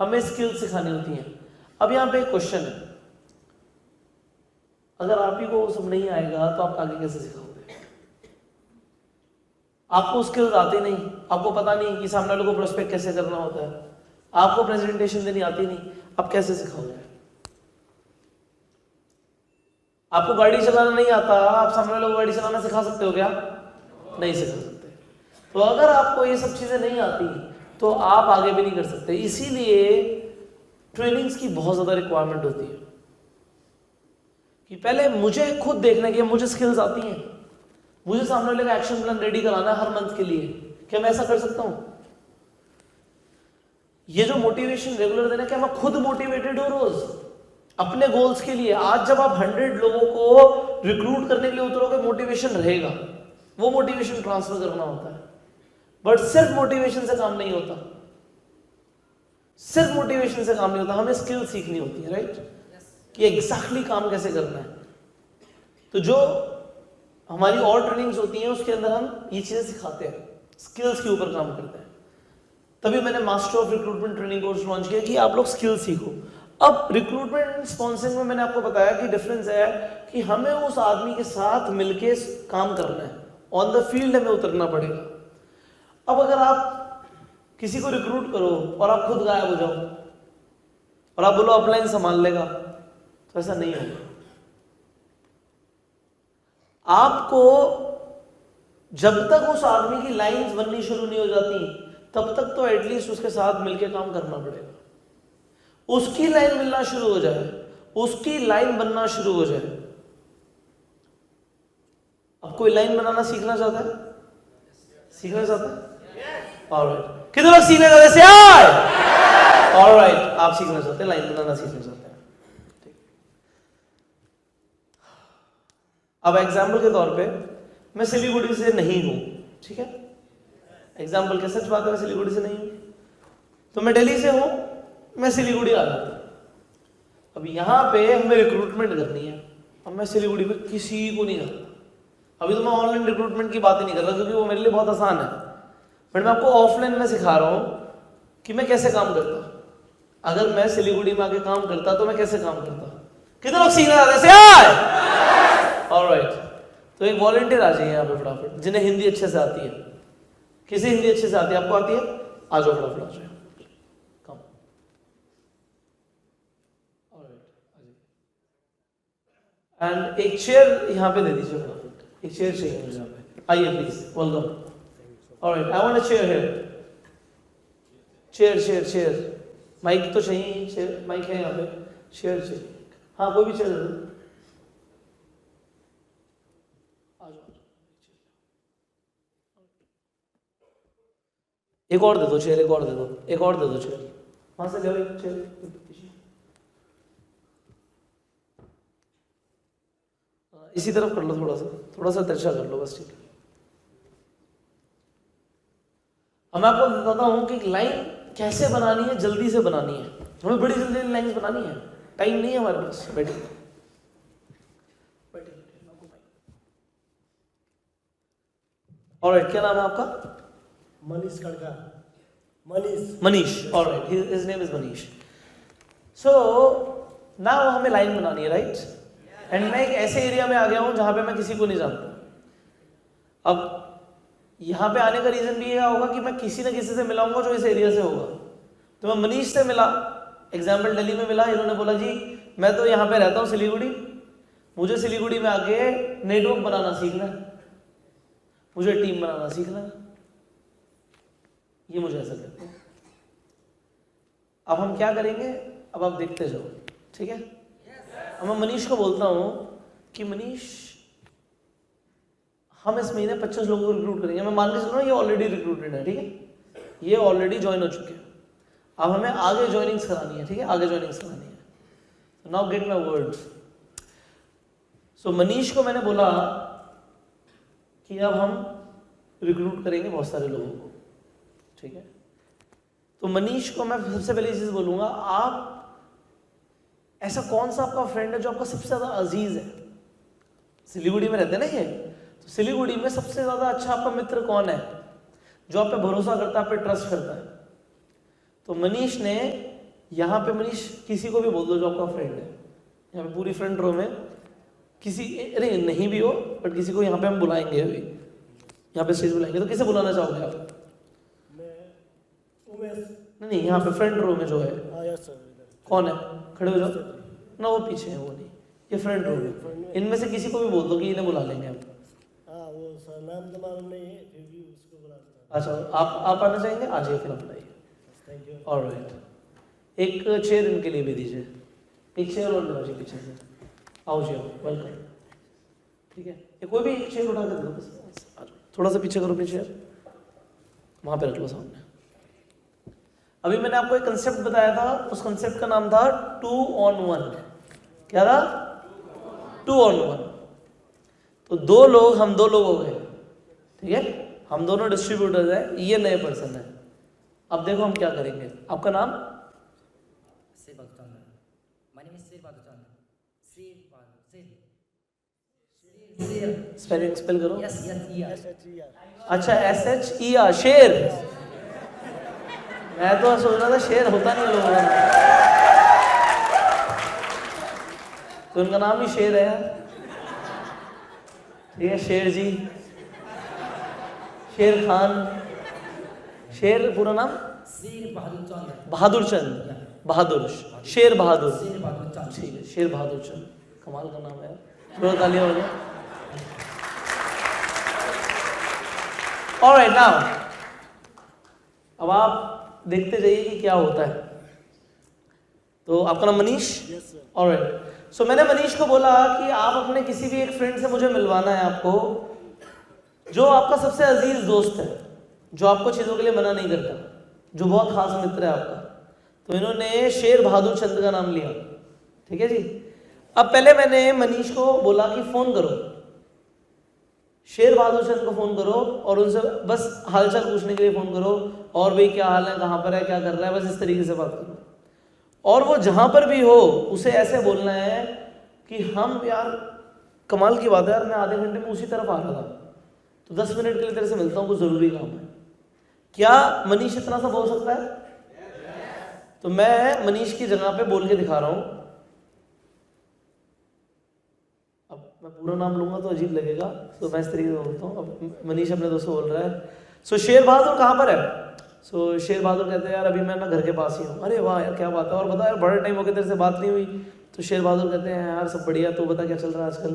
हमें स्किल्स सिखानी होती हैं। अब यहाँ पे एक क्वेश्चन है, अगर आप ही को वो सब नहीं आएगा तो आप आगे कैसे सिखाओगे? आपको स्किल्स आते नहीं, आपको पता नहीं कि सामने वाले को प्रोस्पेक्ट कैसे करना होता है, आपको प्रेजेंटेशन देनी आती नहीं, आप कैसे सिखाओगे? आपको गाड़ी चलाना नहीं आता, आप सामने वाले को गाड़ी चलाना सिखा सकते हो क्या? नहीं सिखा सकते। तो अगर आपको ये सब चीजें नहीं आती तो आप आगे भी नहीं कर सकते। इसीलिए ट्रेनिंग्स की बहुत ज्यादा रिक्वायरमेंट होती है कि पहले मुझे खुद देखना है कि मुझे स्किल्स आती हैं, मुझे सामने वाले का एक्शन प्लान रेडी कराना है हर मंथ के लिए, क्या मैं ऐसा कर सकता हूं? ये जो मोटिवेशन रेगुलर देना, क्या मैं खुद मोटिवेटेड हूं रोज अपने गोल्स के लिए? आज जब आप 100 लोगों को रिक्रूट करने के लिए उतरोगे, मोटिवेशन रहेगा, वो मोटिवेशन ट्रांसफर करना होता है। बट सिर्फ मोटिवेशन से काम नहीं होता, सिर्फ मोटिवेशन से काम नहीं होता, हमें स्किल सीखनी होती है, राइट? कि एग्जैक्टली काम कैसे करना है। तो जो हमारी और ट्रेनिंग्स होती हैं उसके अंदर हम ये चीजें सिखाते हैं, स्किल्स के ऊपर काम करते हैं। तभी मैंने master of recruitment training course launch किया कि आप लोग स्किल सीखो। अब रिक्रूटमेंट स्पॉन्सरिंग में मैंने आपको बताया कि डिफरेंस है कि हमें उस आदमी के साथ मिलके काम करना है, ऑन द फील्ड हमें उतरना पड़ेगा। अब अगर आप किसी को रिक्रूट करो और आप खुद गायब हो जाओ और आप बोलो अपलाइन संभाल लेगा, तो ऐसा नहीं होगा। आपको जब तक उस आदमी की लाइंस बननी शुरू नहीं हो जाती तब तक तो एटलीस्ट उसके साथ मिलके काम करना पड़ेगा। उसकी लाइन मिलना शुरू हो जाए, उसकी लाइन बनना शुरू हो जाए। अब कोई लाइन बनाना सीखना चाहता है? सीखना चाहता है? ऑलराइट, कितने लोग सीखना चाहते हैं? ऑलराइट, आप सीखना चाहते हैं, लाइन बनाना सीखना चाहते हैं। ठीक। अब एग्जाम्पल के तौर पे मैं सिलीगुड़ी से नहीं हूं, ठीक है? एग्जाम्पल के सच बात है, मैं सिलीगुड़ी से नहीं हूं, तो मैं दिल्ली से हूं, मैं सिलीगुड़ी आ जाता। अब यहां पे हमें रिक्रूटमेंट करनी है, अब मैं सिलीगुड़ी में किसी को नहीं जानता। अभी तो मैं ऑनलाइन रिक्रूटमेंट की बात ही नहीं कर रहा क्योंकि वो मेरे लिए बहुत आसान है, बट मैं आपको ऑफलाइन में सिखा रहा हूं कि मैं कैसे काम करता। अगर मैं सिलीगुड़ी में आके काम करता तो मैं कैसे काम करता। कितने लोग सीखना चाहते हैं? ऑलराइट, तो एक वॉलंटियर आ जाइए यहाँ पे फटाफट, जिन्हें हिंदी अच्छे से आती है। किसी हिंदी अच्छे से आती है? आपको आती है? आ जाओ फटाफट, आ जाओ। एंड एक चेयर यहाँ पे दे दीजिए फटाफट, एक चेयर चाहिए मुझे यहाँ पे। आइए please, welcome. Alright, I want a chair here. Chair chair chair, mic तो चाहिए, चेयर माइक है यहाँ पे, चेयर चाहिए। हाँ, कोई भी चेयर दे दो। एक और दे दो चेयर, एक और दे दो, एक और दे दो चेयर। वहां से ले एक चेयर, इसी तरफ कर लो, थोड़ा सा तिरछा कर लो बस, ठीक है? अब मैं आपको बताता हूं कि लाइन कैसे बनानी है, जल्दी से बनानी है। हमें बड़ी जल्दी लाइंस बनानी है, टाइम नहीं है हमारे पास। बैठिए बैठिए। ऑलराइट, क्या नाम है आपका? Manish Khadka. Manish, alright, his name is Manish. So now हमें लाइन बनानी है, राइट? एंड मैं एक ऐसे एरिया में आ गया हूं जहां पे मैं किसी को नहीं जानता। अब यहाँ पे आने का रीजन भी यह होगा कि मैं किसी न किसी से मिलाऊंगा जो इस एरिया से होगा। तो मैं मनीष से मिला, एग्जाम्पल दिल्ली में मिला, इन्होंने बोला जी मैं तो यहाँ पे रहता हूँ सिलीगुड़ी, मुझे सिलीगुड़ी में आके नेटवर्क बनाना सीखना है, मुझे टीम बनाना सीखना है, ये मुझे ऐसा कहते हैं। अब हम क्या करेंगे, अब आप देखते जाओ, ठीक है? अब मैं मनीष को बोलता हूँ कि मनीष हम इस महीने 25 लोगों को रिक्रूट करेंगे। मैं मान के चल रहा हूँ ये ऑलरेडी रिक्रूटेड है, ठीक है? ये ऑलरेडी ज्वाइन हो चुके हैं। अब हमें आगे ज्वाइनिंग्स करानी है, ठीक है? आगे ज्वाइनिंग्स करानी है। Now get my words. So Manish को मैंने बोला कि अब हम रिक्रूट करेंगे बहुत सारे लोगों को, ठीक है? तो मनीष को मैं सबसे पहली चीज बोलूंगा, आप ऐसा कौन सा आपका फ्रेंड है जो आपका सबसे ज्यादा अजीज है? सिलीगुड़ी में रहते हैं ना ये, तो सिलीगुड़ी में सबसे ज्यादा अच्छा आपका मित्र कौन है जो आप पे भरोसा करता है, आप पे ट्रस्ट करता है? तो मनीष ने यहाँ पे मनीष किसी को भी बोल दो जो आपका फ्रेंड है, यहाँ पे पूरी फ्रेंड रो में किसी, अरे नहीं भी हो बट किसी को यहाँ पे हम बुलाएंगे, अभी यहाँ पे स्टेज बुलाएंगे, तो किसे बुलाना चाहोगे आप? मैं उमेश। नहीं, यहाँ पे फ्रेंड रो में जो है हाँ यस सर। कौन है, खड़े हो जाओ ना, वो पीछे है, वो नहीं, ये फ्रेंड रो में, इनमें से किसी को भी बोल दो कि इन्हें बुला लेंगे हम। हाँ वो सर नाम तो मालूम नहीं है, फिर भी उसको बुला देता हूँ। अच्छा, आप आना चाहेंगे? आ जाइए फिर, अपना थैंक यू। ऑलराइट, एक चेयर इनके लिए भी दीजिए, एक चेयर और लो जी पीछे से, आओ जी आओ, वेलकम। ठीक है, ये कोई भी एक चेयर उठा कर दो बस, आ जाओ, थोड़ा सा पीछे करो अपनी चेयर, वहाँ पे रख लो सामने। अभी मैंने आपको एक कंसेप्ट बताया था, उस कंसेप्ट का नाम था 2 on 1। क्या था? 2 on 1। तो दो लोग, हम दो लोग हो गए, ठीक है, हम दोनों डिस्ट्रीब्यूटर्स हैं, ये नए पर्सन है। अब देखो हम क्या करेंगे। आपका नाम? Shri Bahadur. My name is Shri Bahadur. Shri Bahadur. Spelling spell करो। Yes yes yes. SHER। अच्छा, SHER, शेर। मैं तो सोच रहा था शेर होता नहीं लोगों का, तो उनका नाम ही शेर है। ठीक है, शेर जी, शेर खान, शेर पूरा नाम? श्री बहादुर चंद। बहादुर चंद, बहादुर, शेर बहादुर। श्री बहादुर चंद। ठीक है, शेर बहादुर चंद, कमाल का नाम है, थोड़ा तालियां हो जाए। ऑलराइट, नाउ अब आप देखते जाइए कि क्या होता है। तो आपका नाम Manish? Yes sir. Alright, so मैंने मनीष को बोला कि आप अपने किसी भी एक फ्रेंड से मुझे मिलवाना है आपको, जो आपका सबसे अजीज दोस्त है, जो आपको चीज़ों के लिए मना नहीं करता, जो बहुत खास मित्र है आपका। तो इन्होंने शेर बहादुर चंद का नाम लिया, ठीक है जी। अब पहले मैंने मनीष को बोला कि फ़ोन करो, शेर बहादुर चंद को फ़ोन करो और उनसे बस हालचाल पूछने के लिए फ़ोन करो, और भाई क्या हाल है, कहाँ पर है, क्या कर रहा है, बस इस तरीके से बात करो। और वो जहाँ पर भी हो उसे ऐसे बोलना है कि हम, यार कमाल की बात है यार, मैं आधे घंटे में उसी तरफ आ रहा था, तो 10 मिनट के लिए तेरे से मिलता हूँ, कुछ ज़रूरी काम है। क्या मनीष इतना सा बोल सकता है? तो मैं मनीष की जगह पे बोल के दिखा रहा हूँ। अब मैं पूरा नाम लूंगा तो अजीब लगेगा, तो मैं इस तरीके से बोलता हूँ। अब मनीष अपने दोस्त को बोल रहा है, सो शेर बहादुर कहाँ पर है? सो शेर बहादुर कहते हैं, यार अभी मैं ना घर के पास ही हूँ। अरे वाह यार, क्या बात है, और बता यार, बड़ा टाइम हो गया तेरे से बात नहीं हुई। तो शेर बहादुर कहते हैं, यार सब बढ़िया, तो बता क्या चल रहा है आजकल?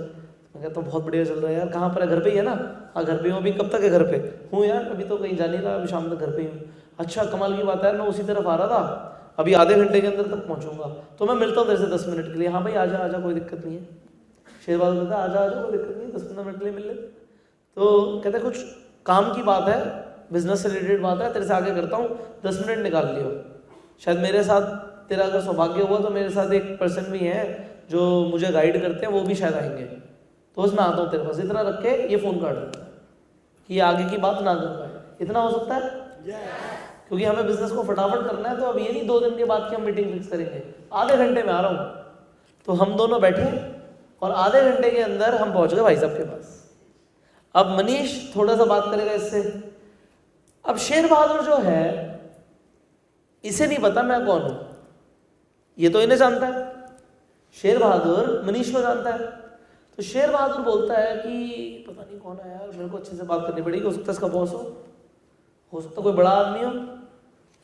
मैं कहता हूँ बहुत बढ़िया चल रहा है यार। कहाँ पर है? घर पे ही है ना? हाँ घर पे हूँ। अभी कब तक है घर पे? हूँ यार, अभी तो कहीं जा नहीं रहा, अभी शाम तक घर पे ही हूँ। अच्छा कमाल की बात है यार, मैं उसी तरफ आ रहा था, अभी आधे घंटे के अंदर तक पहुँचूंगा, तो मैं मिलता हूँ तेरे से 10 मिनट के लिए। हाँ भाई आजा आजा, कोई दिक्कत नहीं है। शेर बहादुर कहता है, आजा आजा, कोई दिक्कत नहीं है, 10-15 मिनट के लिए मिल ले। तो कहते कुछ काम की बात है, बिजनेस से रिलेटेड बात है, तेरे से आगे करता हूँ, 10 मिनट निकाल लियो। शायद मेरे साथ तेरा अगर सौभाग्य हुआ तो मेरे साथ एक पर्सन भी है जो मुझे गाइड करते हैं, वो भी शायद आएंगे, तो बस मैं आता हूँ तेरे पास। इतना रख के ये फ़ोन काट देता है कि आगे की बात ना कर पाए। इतना हो सकता है? क्योंकि हमें बिजनेस को फटाफट करना है, तो अब ये नहीं 2 दिन के बाद की हम मीटिंग फिक्स करेंगे, आधे घंटे में आ रहा हूँ। तो हम दोनों बैठे और आधे घंटे के अंदर हम पहुँच गए भाई साहब के पास। अब मनीष थोड़ा सा बात करेगा इससे। अब शेर बहादुर जो है, इसे नहीं पता मैं कौन हूं, ये तो इन्हें जानता है। शेर बहादुर मनीष को जानता है। तो शेर बहादुर बोलता है कि पता नहीं कौन है यार, मेरे को अच्छे से बात करनी पड़ेगी, हो सकता है इसका बॉस हो सकता है कोई बड़ा आदमी हो।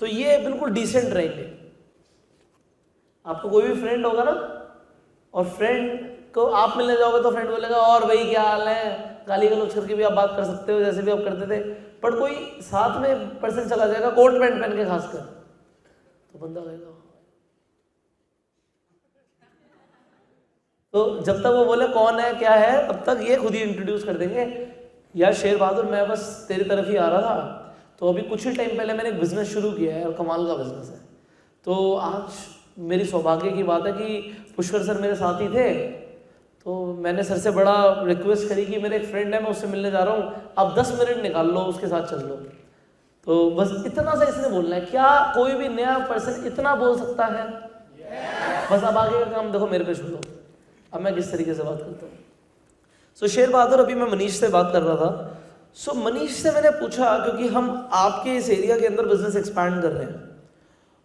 तो ये बिल्कुल डिसेंट रहेंगे। आपको कोई भी फ्रेंड होगा ना, और फ्रेंड को आप मिलने जाओगे तो फ्रेंड बोलेगा, और भाई क्या हाल है, गाली गलौज करके भी आप बात कर सकते हो जैसे भी आप करते थे। पर कोई साथ में पर्सन चला जाएगा कोट पैंट पहन के खासकर, तो बंदा कहेगा, तो जब तक वो बोले कौन है क्या है, तब तक ये खुद ही इंट्रोड्यूस कर देंगे, यार शेर बहादुर मैं बस तेरी तरफ ही आ रहा था, तो अभी कुछ ही टाइम पहले मैंने एक बिजनेस शुरू किया है और कमाल का बिजनेस है। तो आज मेरी सौभाग्य की बात है कि पुष्कर सर मेरे साथ ही थे, तो मैंने सर से बड़ा रिक्वेस्ट करी कि मेरे एक फ्रेंड है, मैं उससे मिलने जा रहा हूँ, आप 10 मिनट निकाल लो, उसके साथ चल लो। तो बस इतना सा इसने बोलना है। क्या कोई भी नया पर्सन इतना बोल सकता है? बस अब आगे का काम देखो मेरे पे छोड़ो, अब मैं किस तरीके से बात करता हूँ। सो शेर बहादुर, अभी मैं मनीष से बात कर रहा था। सो मनीष से मैंने पूछा, क्योंकि हम आपके इस एरिया के अंदर बिजनेस एक्सपैंड कर रहे हैं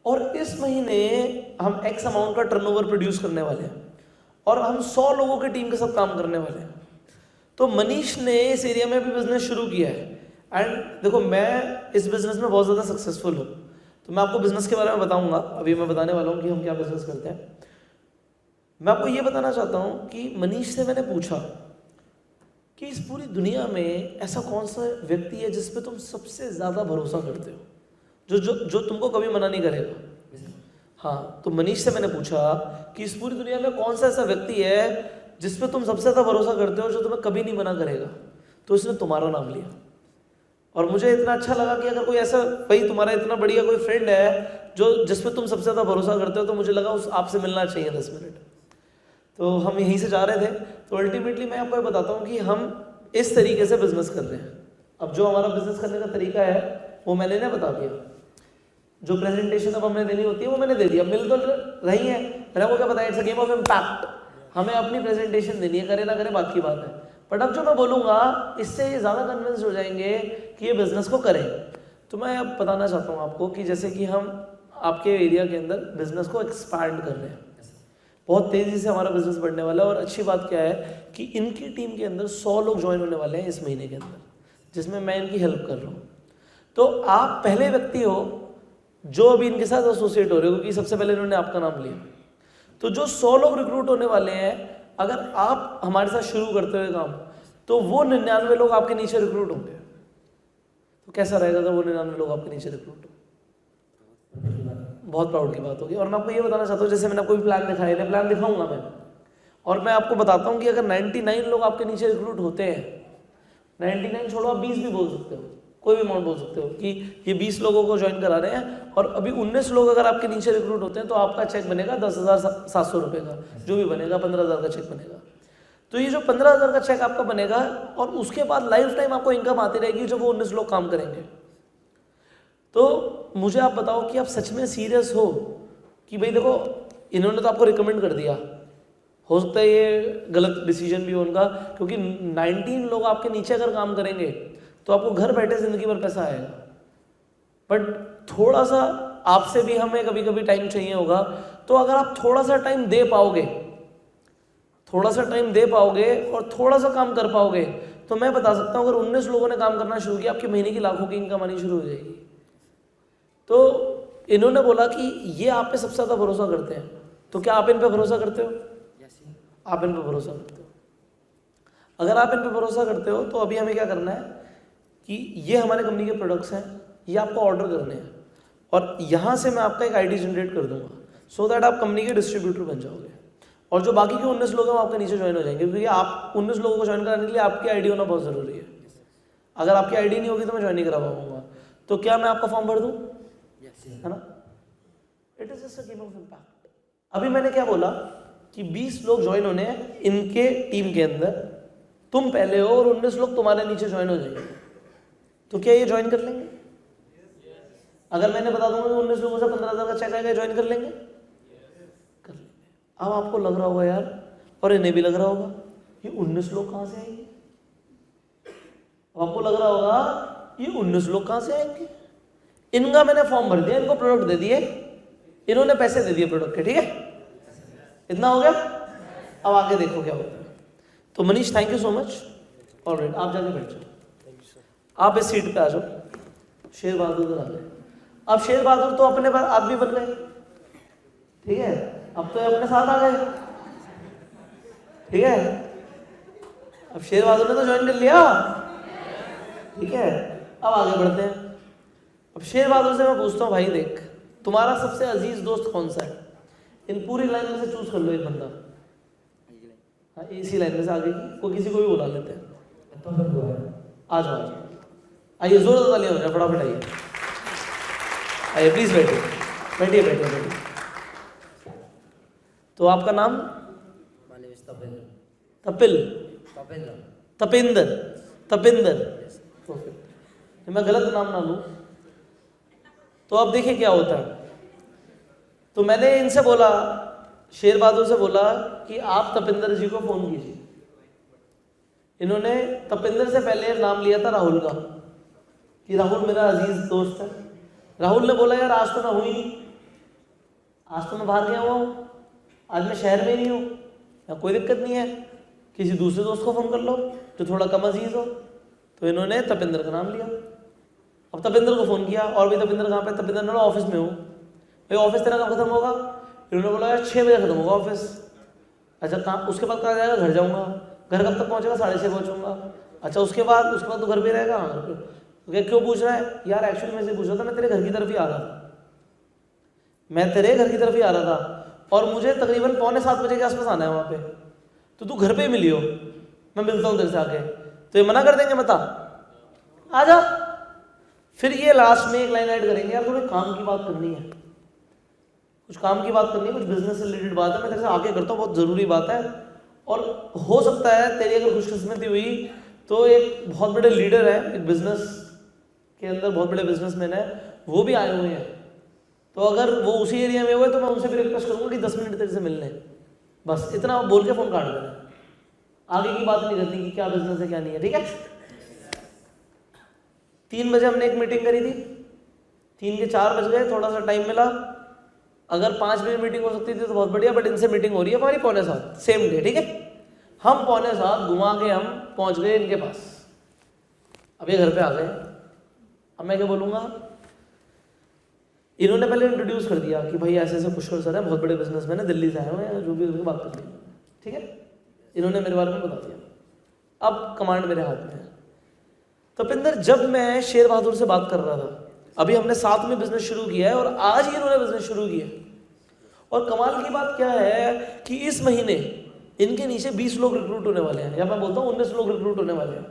और इस महीने हम एक्स अमाउंट का टर्नओवर प्रोड्यूस करने वाले हैं और हम 100 लोगों की टीम के साथ काम करने वाले हैं। तो मनीष ने इस एरिया में भी बिजनेस शुरू किया है एंड देखो मैं इस बिजनेस में बहुत ज़्यादा सक्सेसफुल हूँ, तो मैं आपको बिजनेस के बारे में बताऊंगा। अभी मैं बताने वाला हूँ कि हम क्या बिजनेस करते हैं। मैं आपको ये बताना चाहता हूँ कि मनीष से मैंने पूछा कि इस पूरी दुनिया में ऐसा कौन सा व्यक्ति है जिस पे तुम सबसे ज़्यादा भरोसा करते हो, जो जो जो तुमको कभी मना नहीं करेगा। हाँ, तो मनीष से मैंने पूछा कि इस पूरी दुनिया में कौन सा ऐसा व्यक्ति है जिस पे तुम सबसे ज़्यादा भरोसा करते हो, जो तुम्हें कभी नहीं मना करेगा। तो उसने तुम्हारा नाम लिया और मुझे इतना अच्छा लगा कि अगर कोई ऐसा, भाई तुम्हारा इतना बढ़िया कोई फ्रेंड है जो जिस पे तुम सबसे ज़्यादा भरोसा करते हो, तो मुझे लगा उस आपसे मिलना चाहिए 10 मिनट। तो हम यहीं से जा रहे थे। तो अल्टीमेटली मैं आपको ये बताता हूँ कि हम इस तरीके से बिजनेस कर रहे हैं। अब जो हमारा बिजनेस करने का तरीका है वो मैंने ना बता दिया। जो प्रेजेंटेशन अब हमें देनी होती है वो मैंने दे दिया, मिल तो रही है। मैंने वो क्या बताया, it's a game of impact. हमें अपनी प्रेजेंटेशन देनी है, करे ना करे बात की बात है। बट अब जो मैं बोलूँगा इससे ये ज़्यादा कन्विंस हो जाएंगे कि ये बिजनेस को करें। तो मैं अब बताना चाहता हूँ आपको कि जैसे कि हम आपके एरिया के अंदर बिजनेस को एक्सपैंड कर रहे हैं, बहुत तेज़ी से हमारा बिजनेस बढ़ने वाला है। और अच्छी बात क्या है कि इनकी टीम के अंदर 100 लोग ज्वाइन होने वाले हैं इस महीने के अंदर, जिसमें मैं इनकी हेल्प कर रहा हूँ। तो आप पहले व्यक्ति हो जो अभी इनके साथ एसोसिएट हो रहे हो, क्योंकि सबसे पहले इन्होंने आपका नाम लिया। तो जो 100 लोग रिक्रूट होने वाले हैं, अगर आप हमारे साथ शुरू करते हुए काम, तो वो 99 लोग आपके नीचे रिक्रूट होंगे। तो कैसा रहेगा अगर वो 99 लोग आपके नीचे रिक्रूट हो? बहुत प्राउड की बात होगी। और मैं आपको ये बताना चाहता हूँ, जैसे मैंने आपको भी प्लान दिखाया, इन्हें प्लान दिखाऊंगा मैं, और मैं आपको बताता हूँ कि अगर 99 लोग आपके नीचे रिक्रूट होते हैं, 99 छोड़ो, आप 20 भी बोल सकते हो, कोई भी अमाउंट बोल सकते हो कि ये 20 लोगों को ज्वाइन करा रहे हैं, और अभी 19 लोग अगर आपके नीचे रिक्रूट होते हैं, तो आपका चेक बनेगा 10,700 रुपये का, जो भी बनेगा 15,000 का चेक बनेगा। तो ये जो 15,000 का चेक आपका बनेगा, और उसके बाद लाइफ टाइम आपको इनकम आती रहेगी जब वो 19 लोग काम करेंगे। तो मुझे आप बताओ कि आप सच में सीरियस हो कि भाई देखो इन्होंने तो आपको रिकमेंड कर दिया, हो सकता है ये गलत डिसीजन भी हो उनका, क्योंकि 19 लोग आपके नीचे अगर काम करेंगे तो आपको घर बैठे जिंदगी भर पैसा आएगा। बट थोड़ा सा आपसे भी हमें कभी कभी टाइम चाहिए होगा। तो अगर आप थोड़ा सा टाइम दे पाओगे, थोड़ा सा टाइम दे पाओगे और थोड़ा सा काम कर पाओगे, तो मैं बता सकता हूँ अगर 19 लोगों ने काम करना शुरू किया, आपकी महीने की लाखों की इनकम आनी शुरू हो जाएगी। तो इन्होंने बोला कि ये आप पे सबसे ज़्यादा भरोसा करते हैं, तो क्या आप इन पे भरोसा करते हो? आप इन पे भरोसा करते हो? अगर आप इन पे भरोसा करते हो तो अभी हमें क्या करना है कि ये हमारे कंपनी के प्रोडक्ट्स हैं, ये आपको ऑर्डर करने हैं, और यहाँ से मैं आपका एक आईडी जनरेट कर दूंगा, सो दैट आप कंपनी के डिस्ट्रीब्यूटर बन जाओगे। और जो बाकी के 19 लोग हैं वो आपके नीचे ज्वाइन हो जाएंगे, क्योंकि आप 19 लोगों को ज्वाइन कराने के लिए आपकी आईडी होना बहुत ज़रूरी है। अगर आपकी आईडी नहीं होगी तो मैं ज्वाइन नहीं करा पाऊंगा। तो क्या मैं आपका फॉर्म भर दूँ? है ना? It is just a game of impact. अभी मैंने क्या बोला कि 20 लोग ज्वाइन होने हैं इनके टीम के अंदर, तुम पहले हो और 19 लोग तुम्हारे नीचे ज्वाइन हो जाएंगे। तो क्या ये ज्वाइन कर लेंगे? अगर मैंने बता दूंगा कि 19 लोगों से 15,000 का चेक आएगा, ज्वाइन कर लेंगे? कर लेंगे। अब आपको लग रहा होगा यार, और इन्हें भी लग रहा होगा ये 19 लोग कहां से आएंगे। अब आपको लग रहा होगा ये 19 लोग कहां से आएंगे। इनका मैंने फॉर्म भर दिया, इनको प्रोडक्ट दे दिए, इन्होंने पैसे दे दिए प्रोडक्ट के, ठीक है, इतना हो गया। अब आगे देखो क्या होता है। तो Manish thank you so much. Alright, आप जाके बैठ जाओ, आप इस सीट पे आ जाओ। शेर बहादुर आ गए। अब शेर बहादुर तो अपने आदमी बन गए, ठीक है, अब तो अपने साथ आ गए, ठीक है। अब शेर बहादुर ने तो ज्वाइन कर लिया, ठीक है। अब आगे बढ़ते हैं। अब शेर बहादुर से मैं पूछता हूँ, भाई देख तुम्हारा सबसे अजीज दोस्त कौन सा है? इन पूरी लाइन में से चूज कर लो एक बंदा। हाँ, इसी लाइन में से आगे की को किसी को भी बुला लेते हैं। आ जाओ, आ जाओ, आइए, जोर से तालियां हो जाए, फटाफट आइए, आइए प्लीज बैठिए, बैठिए बैठिए बैठिए। तो आपका नाम? तपिल, तपेंद्र, तपेंद्र, ओके। मैं गलत नाम ना लूं। तो अब देखिए क्या होता है। तो मैंने इनसे बोला, शेर बहादुर से बोला कि आप तपेंद्र जी को फोन कीजिए। इन्होंने तपेंद्र से पहले नाम लिया था राहुल का, कि राहुल मेरा अजीज दोस्त है। राहुल ने बोला यार आज तो मैं हुई नहीं, आज तो मैं बाहर गया हुआ हूँ, आज मैं शहर में नहीं हूँ, या कोई दिक्कत नहीं है, किसी दूसरे दोस्त को फ़ोन कर लो जो थोड़ा कम अजीज़ हो। तो इन्होंने तपिंदर का नाम लिया। अब तपिंदर को फ़ोन किया, और भी तपिंदर कहाँ पे? तपिंदर ने बोला ऑफिस में हूँ। भाई ऑफिस तेरा कब खत्म होगा? इन्होंने बोला यार 6 बजे खत्म होगा ऑफिस। अच्छा कहाँ? उसके बाद कहाँ जाएगा? घर जाऊँगा। घर कब तक पहुँचेगा? 6:30 पहुँचूंगा। अच्छा उसके बाद तो घर पे रहेगा? हाँ घर पे। तो क्यों पूछ रहा है? यार एक्चुअली मैं से पूछ रहा था, मैं तेरे घर की तरफ ही आ रहा था, मैं तेरे घर की तरफ ही आ रहा था, और मुझे तकरीबन 6:45 बजे के आसपास आना है वहाँ पे, तो तू घर पे ही मिली हो, मैं मिलता हूँ तेरे से आके। तो ये मना कर देंगे? बता, आ जा। फिर ये लास्ट में एक लाइन ऐड करेंगे, यार थोड़ी काम की बात करनी है, कुछ काम की बात करनी है, कुछ बिजनेस से रिलेटेड बात है, मैं तेरे से आके करता हूँ, बहुत ज़रूरी बात है। और हो सकता है तेरी अगर खुशकिस्मती हुई तो एक बहुत बड़े लीडर है, एक बिजनेस के अंदर बहुत बड़े बिजनेसमैन है, वो भी आए हुए हैं, तो अगर वो उसी एरिया में हुए तो मैं उनसे भी रिक्वेस्ट करूँगा कि 10 मिनट तेरे से मिलने। बस इतना बोल के फ़ोन काट देना, आगे की बात नहीं करनी कि क्या बिजनेस है क्या नहीं है, ठीक है। 3 बजे हमने एक मीटिंग करी थी, 3 के 4 बज गए, थोड़ा सा टाइम मिला। अगर 5 बजे मीटिंग हो सकती थी तो बहुत बढ़िया, बट इनसे मीटिंग हो रही है हमारी 6:45 सेम डे, ठीक है। हम 6:45 घुमा के हम पहुंच गए इनके पास। अब ये घर पे आ गए। अब मैं क्या बोलूँगा? इन्होंने पहले इंट्रोड्यूस कर दिया कि भाई ऐसे ऐसे पुष्कर सर है, बहुत बड़े बिजनेसमैन है, दिल्ली से आए हुए हैं, जो भी उनकी बात कर दी, ठीक है। इन्होंने मेरे बारे में बता दिया। अब कमांड मेरे हाथ में है। तपिंदर, जब मैं शेर बहादुर से बात कर रहा था, अभी हमने साथ में बिजनेस शुरू किया है और आज ही इन्होंने बिजनेस शुरू किया, और कमाल की बात क्या है कि इस महीने इनके नीचे 20 लोग रिक्रूट होने वाले हैं, या मैं बोलता हूँ 19 लोग रिक्रूट होने वाले हैं।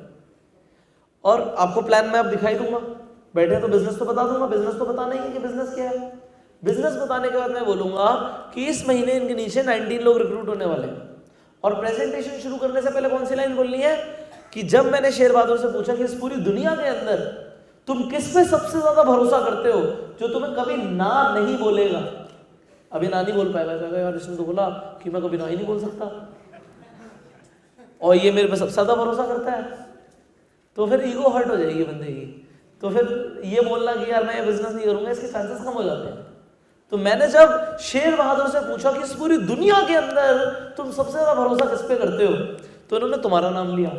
और आपको प्लान मैं अब दिखाई दूंगा, बैठे तो बिजनेस तो बता दूंगा, बिजनेस तो बताना ही है कि बिजनेस क्या है। बिजनेस बताने के बाद मैं बोलूंगा कि इस महीने इनके नीचे 19 लोग रिक्रूट होने वाले हैं। और प्रेजेंटेशन शुरू करने से पहले कौन सी लाइन बोलनी है कि जब मैंने शेर बहादुर से पूछा कि इस पूरी दुनिया के अंदर तुम किस पे सबसे ज्यादा भरोसा करते हो जो तुम्हें कभी ना नहीं बोलेगा। अभी ना नहीं बोल पाएगा, कहेगा यार इसने तो बोला कि मैं कभी ना ही नहीं बोल सकता, और ये मेरे पे सबसे ज्यादा भरोसा करता है, तो फिर ईगो हर्ट हो जाएगी बंदे की। तो फिर ये बोलना कि यार मैं ये बिजनेस नहीं करूंगा, इसके चांसेस कम हो जाते हैं। तो मैंने जब शेर बहादुर से पूछा कि इस पूरी दुनिया के अंदर तुम सबसे ज्यादा भरोसा किस पे करते हो, तो उन्होंने तुम्हारा नाम लिया,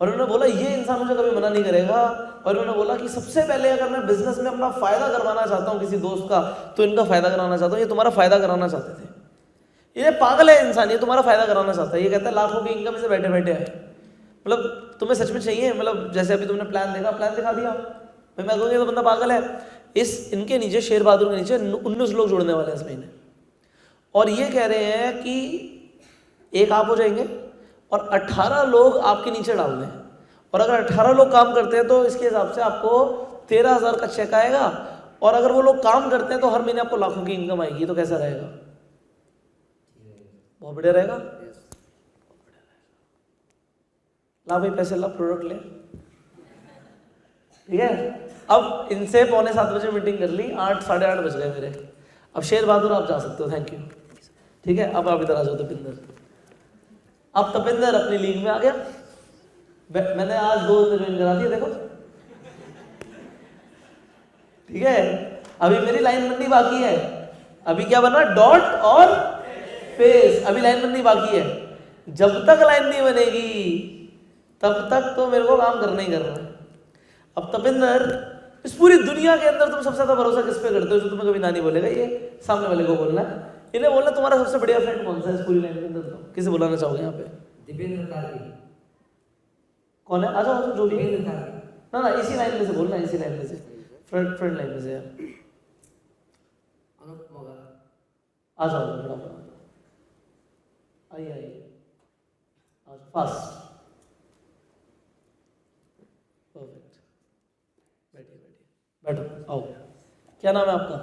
और उन्होंने बोला ये इंसान मुझे कभी मना नहीं करेगा। और उन्होंने बोला कि सबसे पहले अगर मैं बिजनेस में अपना फायदा करवाना चाहता हूँ किसी दोस्त का, तो इनका फायदा कराना चाहता हूँ। ये तुम्हारा फायदा कराना चाहते थे, ये पागल है इंसान, ये तुम्हारा फायदा कराना चाहता है। ये कहता है लाखों की इनकम से बैठे बैठे आए, मतलब तुम्हें सच में चाहिए, मतलब जैसे अभी तुमने प्लान देखा, प्लान दिखा दिया, मैं कहूँगा ये तो बंदा पागल है। इनके नीचे शेर बहादुर के नीचे 19 लोग जुड़ने वाले हैं इस महीने, और ये कह रहे हैं कि एक आप हो जाएंगे और 18 लोग आपके नीचे डाल दें, और अगर 18 लोग काम करते हैं तो इसके हिसाब से आपको 13,000 का चेक आएगा, और अगर वो लोग काम करते हैं तो हर महीने आपको लाखों की इनकम आएगी। तो कैसा रहेगा? बहुत बढ़िया रहेगा। ला भाई पैसे ला, प्रोडक्ट ले, ठीक है। अब इनसे 6:45 बजे मीटिंग कर ली, 8 साढ़े 8 बज गए मेरे। अब शेर बहादुर आप जा सकते हो, थैंक यू, ठीक है। अब आप इधर आ जाओ तपिंदर। अब तपिंदर अपनी लीग में आ गया। मैंने आज 2 ज्वाइन करा दिए, देखो, ठीक है। अभी मेरी लाइन बननी बाकी है, अभी क्या बना? डॉट और फेस, अभी लाइन बननी बाकी है। जब तक लाइन नहीं बनेगी तब तक तो मेरे को काम करना ही करना है। अब तपिंदर, इस पूरी दुनिया के अंदर तुम सबसे ज्यादा भरोसा किस पे करते हो जो तुम्हें कभी ना नहीं बोलेगा? ये सामने वाले को बोलना है, इन्हें बोलना तुम्हारा सबसे बढ़िया फ्रेंड कौन सा है इस पूरी लाइन के अंदर? तो किसे बुलाना चाहोगे यहाँ पे? दीपेंद्र कार्की। कौन है? आ जाओ जो भी। दीपेंद्र कार्की। ना इसी लाइन में से बोलना, इसी लाइन में से, फ्रंट लाइन में से यार। अनुप मोगा। आ जाओ थोड़ा, आइए आइए, फास्ट, परफेक्ट, बैठिए बैठिए, बैठो, आओ। क्या नाम है आपका?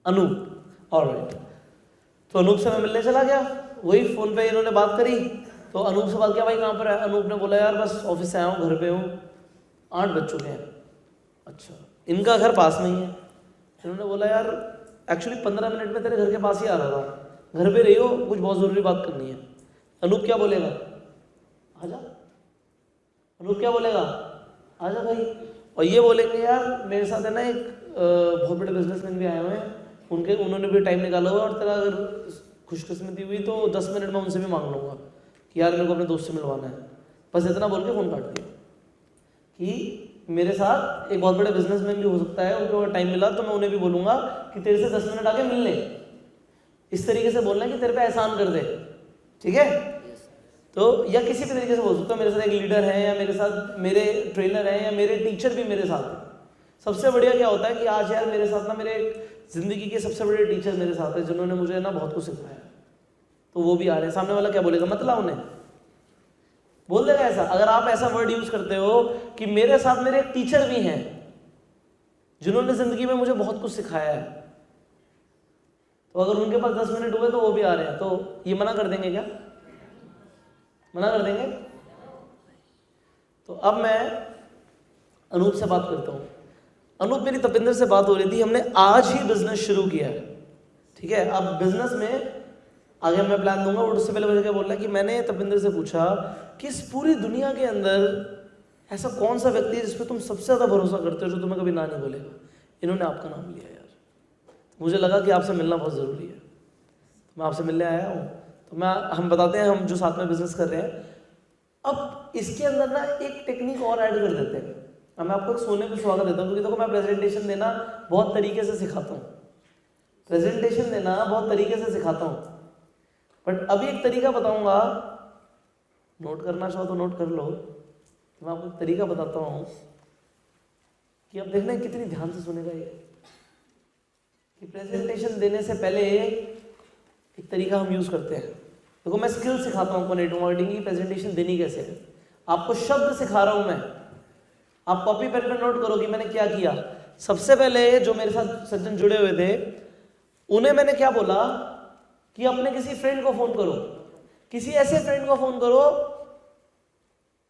अनूप। ऑलराइट। तो अनूप से मैं मिलने चला गया, वही फोन पे इन्होंने बात करी, तो अनूप से बात किया, भाई कहाँ पर है? अनूप ने बोला यार बस ऑफिस से आया हूँ, घर पे हूँ, 8 बज चुके हैं। अच्छा, इनका घर पास में ही है। इन्होंने बोला यार एक्चुअली 15 मिनट में तेरे घर के पास ही आ रहा था, घर पे रही हो, कुछ बहुत ज़रूरी बात करनी है। अनूप क्या बोलेगा? आजा। अनूप क्या बोलेगा? आजा भाई। और ये बोलेंगे यार मेरे साथ है ना एक बहुत बड़े बिजनेसमैन भी आए हुए हैं, उन्होंने भी टाइम निकाला हुआ, और तेरा अगर खुशकिस्मती हुई तो 10 मिनट में उनसे भी मांग लूँगा कि यार मेरे को अपने दोस्त से मिलवाना है, बस इतना बोल के फ़ोन काट दिया। कि मेरे साथ एक बहुत बड़े बिजनेसमैन भी हो सकता है, उनको अगर टाइम मिला तो मैं उन्हें भी बोलूँगा कि तेरे से 10 मिनट आके मिल ले, इस तरीके से बोलना है कि तेरे पे एहसान कर दे, ठीक है। तो या किसी भी तरीके से बोल सकता हूँ, मेरे साथ एक लीडर है, या मेरे साथ मेरे ट्रेनर हैं, या मेरे टीचर भी मेरे साथ हैं। सबसे बढ़िया क्या होता है कि आज यार मेरे साथ ना मेरे ज़िंदगी के सबसे बड़े टीचर मेरे साथ हैं, जिन्होंने मुझे ना बहुत कुछ सिखाया, तो वो भी आ रहे हैं। सामने वाला क्या बोलेगा, मतलब उन्हें बोल देगा ऐसा। अगर आप ऐसा वर्ड यूज करते हो कि मेरे साथ मेरे टीचर भी हैं जिन्होंने ज़िंदगी में मुझे बहुत कुछ सिखाया है, तो अगर उनके पास 10 मिनट हुए तो वो भी आ रहे हैं, तो ये मना कर देंगे क्या? मना कर देंगे? तो अब मैं अनूप से बात करता हूँ। अनूप, मेरी तपिंदर से बात हो रही थी, हमने आज ही बिजनेस शुरू किया है, ठीक है। अब बिजनेस में आगे मैं प्लान दूंगा, और उससे पहले मुझे क्या बोल रहा है कि मैंने तपिंदर से पूछा कि इस पूरी दुनिया के अंदर ऐसा कौन सा व्यक्ति है जिस पे तुम सबसे ज़्यादा भरोसा करते हो, जो तुम्हें कभी ना नहीं बोलेगा। इन्होंने आपका नाम लिया यार, तो मुझे लगा कि आपसे मिलना बहुत ज़रूरी है, तो मैं आपसे मिलने आया हूँ। तो हम बताते हैं, हम जो साथ में बिजनेस कर रहे हैं। अब इसके अंदर ना एक टेक्निक और ऐड कर देते हैं। अब मैं आपको एक सोने पे सुहागा देता हूँ, क्योंकि देखो मैं प्रेजेंटेशन देना बहुत तरीके से सिखाता हूँ, प्रेजेंटेशन देना बहुत तरीके से सिखाता हूँ, बट अभी एक तरीका बताऊंगा, नोट करना चाहो तो नोट कर लो। मैं आपको एक तरीका बताता हूँ कि अब देखना कितनी ध्यान से सुनेगा ये, कि प्रेजेंटेशन देने से पहले एक तरीका हम यूज करते हैं। देखो मैं स्किल सिखाता हूँ आपको नेटवर्क मार्केटिंग की, प्रेजेंटेशन देनी कैसे है। आपको शब्द सिखा रहा हूँ मैं, आप कॉपी पेन पर नोट करो कि मैंने क्या किया। सबसे पहले जो मेरे साथ सज्जन जुड़े हुए थे, उन्हें मैंने क्या बोला कि अपने किसी फ्रेंड को फोन करो, किसी ऐसे फ्रेंड को फोन करो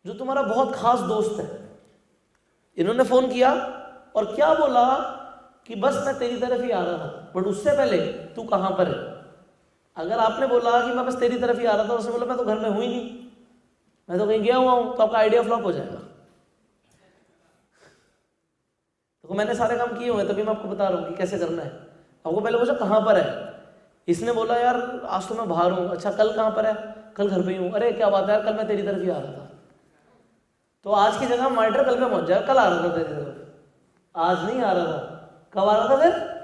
जो तुम्हारा बहुत खास दोस्त है। इन्होंने फोन किया और क्या बोला कि बस मैं तेरी तरफ ही आ रहा था, बट उससे पहले तू कहां पर है। अगर आपने बोला कि मैं बस तेरी तरफ ही आ रहा था, उससे बोला मैं तो घर में हूं ही नहीं, मैं तो कहीं गया हुआ हूं, तो आपका आइडिया फ्लॉप हो जाएगा। तो मैंने सारे काम किए हुए, तभी मैं आपको बता रहा हूं कि कैसे करना है। आपको पहले पूछा कहां पर है, इसने बोला यार आज तो मैं बाहर हूँ। अच्छा कल कहाँ पर है? कल घर पे ही हूँ। अरे क्या बात है यार, कल मैं तेरी तरफ ही आ रहा था। तो आज की जगह माइटर कल पे पहुंच जाए, कल आ रहा था तेरी तरफ, आज नहीं आ रहा था। कब आ रहा था फिर?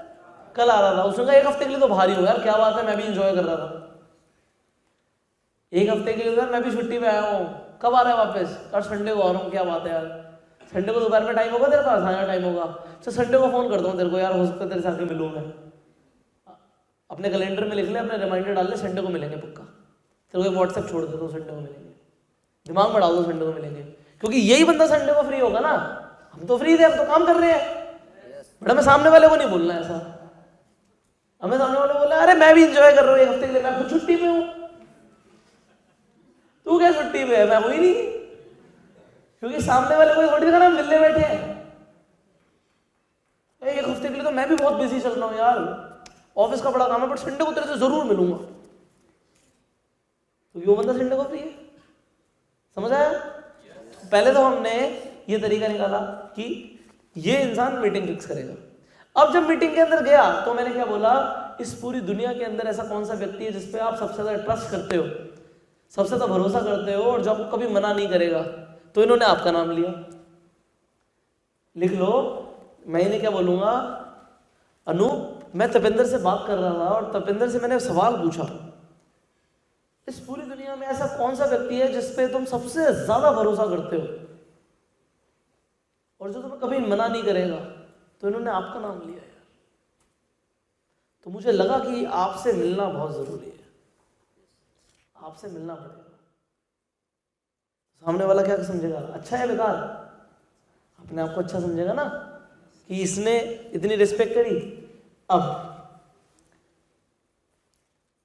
कल आ रहा था। उसने कहा एक हफ्ते के लिए तो बाहर ही हूँ यार, क्या बात है, मैं भी इंजॉय कर रहा था। एक हफ्ते के लिए यार मैं भी छुट्टी पे आया हूँ, कब आ रहा है वापस? यार संडे को आ रहा हूँ। क्या बात है यार, संडे को दोपहर में टाइम होगा तेरे पास? हाँ यार टाइम होगा। अच्छा संडे को फोन करता हूँ तेरे को, यार हो सकता है तेरे से आके मिलूँ मैं। अपने कैलेंडर में लिख ले, अपने रिमाइंडर डाल ले, संडे को मिलेंगे पक्का। तेरे को व्हाट्सएप छोड़ देता हूँ, संडे को मिलेंगे। दिमाग में डाल दो संडे को मिलेंगे, क्योंकि यही बंदा संडे को फ्री होगा ना। हम तो फ्री थे, हम तो काम कर रहे हैं, बट हमें सामने वाले को नहीं बोलना ऐसा। हमें सामने वाले को बोलना अरे मैं भी इंजॉय कर रहा हूँ एक हफ्ते के लिए, मैं खुद छुट्टी पे हूँ। तू क्या छुट्टी पे है? मैं हुई नहीं, क्योंकि सामने वाले को थोड़ी दिखाना मिलने बैठे हैं। एक हफ्ते के लिए तो मैं भी बहुत बिजी चल रहा हूँ यार, ऑफिस का बड़ा काम है, बट संडे को तेरे से जरूर मिलूंगा। तो वो बंदा संडे को फ्री है। समझ आया? पहले तो हमने ये तरीका निकाला कि ये इंसान मीटिंग फिक्स करेगा। अब जब मीटिंग के अंदर गया तो मैंने क्या बोला, इस पूरी दुनिया के अंदर ऐसा कौन सा व्यक्ति है जिसपे आप सबसे ज्यादा ट्रस्ट करते हो, सबसे ज्यादा भरोसा करते हो, और जो आपको कभी मना नहीं करेगा। तो इन्होंने आपका नाम लिया, लिख लो। मैं इन्हें क्या बोलूंगा, अनूप मैं तपिंदर से बात कर रहा था, और तपिंदर से मैंने सवाल पूछा, इस पूरी दुनिया में ऐसा कौन सा व्यक्ति है जिसपे तुम सबसे ज्यादा भरोसा करते हो और जो तुम्हें कभी मना नहीं करेगा। तो इन्होंने आपका नाम लिया यार। तो मुझे लगा कि आपसे मिलना बहुत जरूरी है, आपसे मिलना पड़ेगा। सामने वाला क्या समझेगा, अच्छा है बेकार? अपने आप को अच्छा समझेगा ना कि इसने इतनी रिस्पेक्ट करी। अब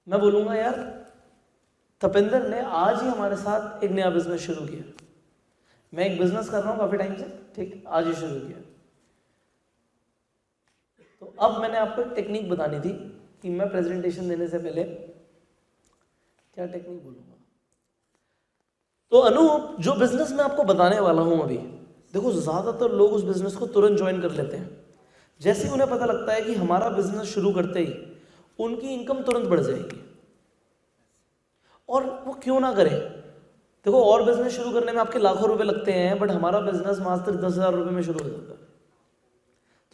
मैं बोलूंगा यार, तपिंदर ने आज ही हमारे साथ एक नया बिजनेस शुरू किया। मैं एक बिजनेस कर रहा हूं काफी टाइम से, ठीक, आज ही शुरू किया। तो अब मैंने आपको एक टेक्निक बतानी थी कि मैं प्रेजेंटेशन देने से पहले क्या टेक्निक बोलूंगा। तो अनूप, जो बिजनेस मैं आपको बताने वाला हूं अभी, देखो ज्यादातर लोग उस बिजनेस को तुरंत ज्वाइन कर लेते हैं। जैसे ही उन्हें पता लगता है कि हमारा बिजनेस शुरू करते ही उनकी इनकम तुरंत बढ़ जाएगी, और वो क्यों ना करें। देखो, और बिजनेस शुरू करने में आपके लाखों रुपए लगते हैं, बट हमारा बिजनेस मात्र 10,000 रुपये में शुरू हो जाता है।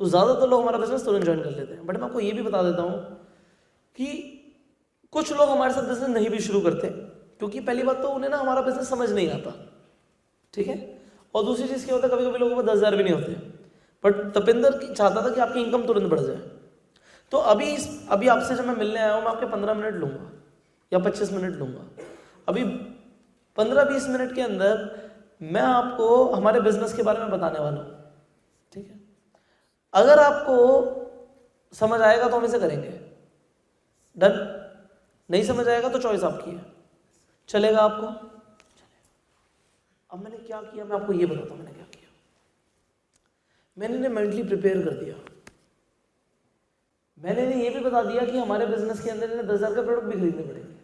तो ज़्यादातर लोग हमारा बिजनेस तुरंत ज्वाइन कर लेते हैं। बट मैं आपको ये भी बता देता हूँ कि कुछ लोग हमारे साथ बिजनेस नहीं भी शुरू करते, क्योंकि पहली बात तो उन्हें ना हमारा बिजनेस समझ नहीं आता, ठीक है। और दूसरी चीज़ क्या होता है, कभी कभी लोगों को 10,000 भी नहीं होते, बट तपिंदर चाहता था कि आपकी इनकम तुरंत बढ़ जाए। तो अभी आपसे जब मैं मिलने आया हूँ, मैं आपके 15 मिनट लूँगा या 25 मिनट लूँगा। अभी 15-20 मिनट के अंदर मैं आपको हमारे बिजनेस के बारे में बताने वाला हूँ, ठीक है। अगर आपको समझ आएगा तो हम इसे करेंगे, डन। नहीं समझ आएगा तो चॉइस आपकी है, चलेगा आपको। अब मैंने क्या किया, मैं आपको ये बताता हूँ मैंने क्या किया। मैंने इन्हें मेंटली प्रिपेयर कर दिया। मैंने इन्हें ये भी बता दिया कि हमारे बिजनेस के अंदर इन्हें 10,000 का प्रोडक्ट भी खरीदने पड़ेंगे।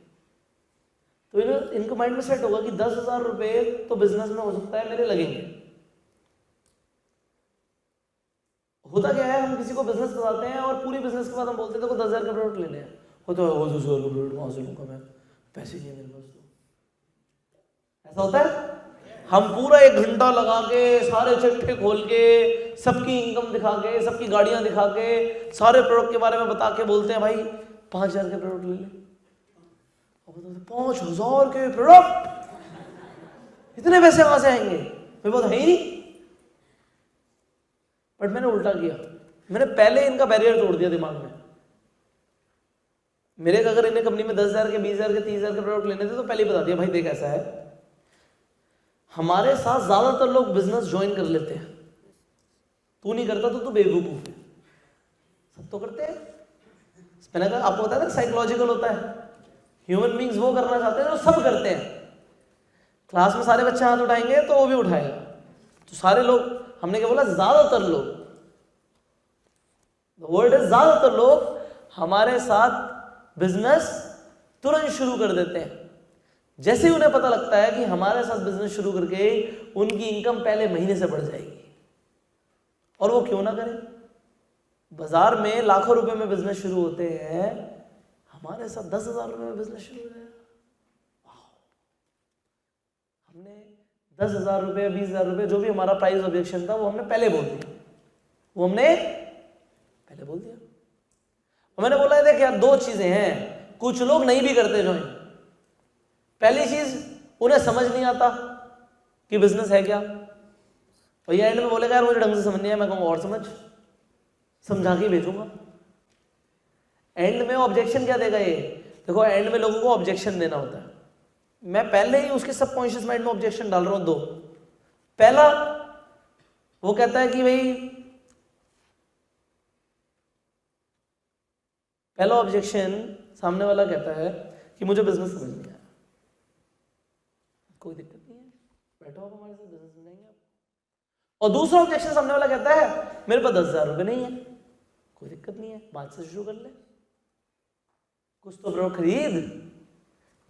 तो इनको माइंड में सेट होगा कि 10,000 रुपये तो बिजनेस में हो सकता है मेरे लगेंगे। होता क्या है, हम किसी को बिजनेस बताते हैं और पूरी बिजनेस के बाद हम बोलते हैं देखो 10,000 का प्रोडक्ट लेने हैं, होता है 10,000 का प्रोडक्ट वहां से लूंगा, मैं पैसे नहीं है मेरे पास। तो ऐसा होता है, हम पूरा 1 घंटा लगा के सारे चिट्ठे खोल के सबकी इनकम दिखा के सबकी गाड़ियां दिखा के सारे प्रोडक्ट के बारे में बता के बोलते हैं भाई 5,000 के प्रोडक्ट ले ले। 5,000 के प्रोडक्ट, इतने पैसे कहां से आएंगे, मेरे पास है ही नहीं। बट मैंने उल्टा किया, मैंने पहले इनका बैरियर तोड़ दिया दिमाग में। मेरे अगर इन्हें कंपनी में 10,000 के 20,000 के 30,000 के प्रोडक्ट लेने थे तो पहले ही बता दिया भाई देख ऐसा है, हमारे साथ ज्यादातर लोग बिजनेस ज्वाइन कर लेते हैं, तू नहीं करता तो तू बेवकूफ है, सब तो करते हैं। मैंने कहा आपको पता है ना साइकोलॉजिकल होता है, ह्यूमन बींग्स वो करना चाहते हैं जो सब करते हैं। क्लास में सारे बच्चे हाथ उठाएंगे तो वो भी उठाएगा, तो सारे लोग, हमने क्या बोला, ज्यादातर लोग, वर्ड है ज्यादातर लोग हमारे साथ बिजनेस तुरंत शुरू कर देते हैं। जैसे ही उन्हें पता लगता है कि हमारे साथ बिजनेस शुरू करके उनकी इनकम पहले महीने से बढ़ जाएगी, और वो क्यों ना करें। बाजार में लाखों रुपए में बिजनेस शुरू होते हैं, हमारे साथ 10,000 रुपए में बिजनेस शुरू हो जाएगा। हमने 10,000 रुपये 20,000 रुपये जो भी हमारा प्राइस ऑब्जेक्शन था वो हमने पहले बोल दिया, और मैंने बोला देख यार 2 चीजें हैं, कुछ लोग नहीं भी करते ज्वाइन। पहली चीज, उन्हें समझ नहीं आता कि बिजनेस है क्या। भैया एंड में बोलेगा यार मुझे ढंग से समझ नहीं है, मैं कहूँगा और समझा के भेजूंगा। एंड में ऑब्जेक्शन क्या देगा ये, देखो एंड में लोगों को ऑब्जेक्शन देना होता है। मैं पहले ही उसके सबकॉन्शियस माइंड में ऑब्जेक्शन डाल रहा हूं 2। पहला, वो कहता है कि भाई, पहला ऑब्जेक्शन सामने वाला कहता है कि मुझे बिजनेस समझ नहीं आया। कोई दिक्कत नहीं है, बैठो आप हमारे साथ बिजनेस समझाएंगे आप। और दूसरा ऑब्जेक्शन सामने वाला कहता है मेरे पास 10,000 रुपये नहीं है। कोई दिक्कत नहीं है, बात से शुरू कर ले, कुछ तो ब्रो खरीद।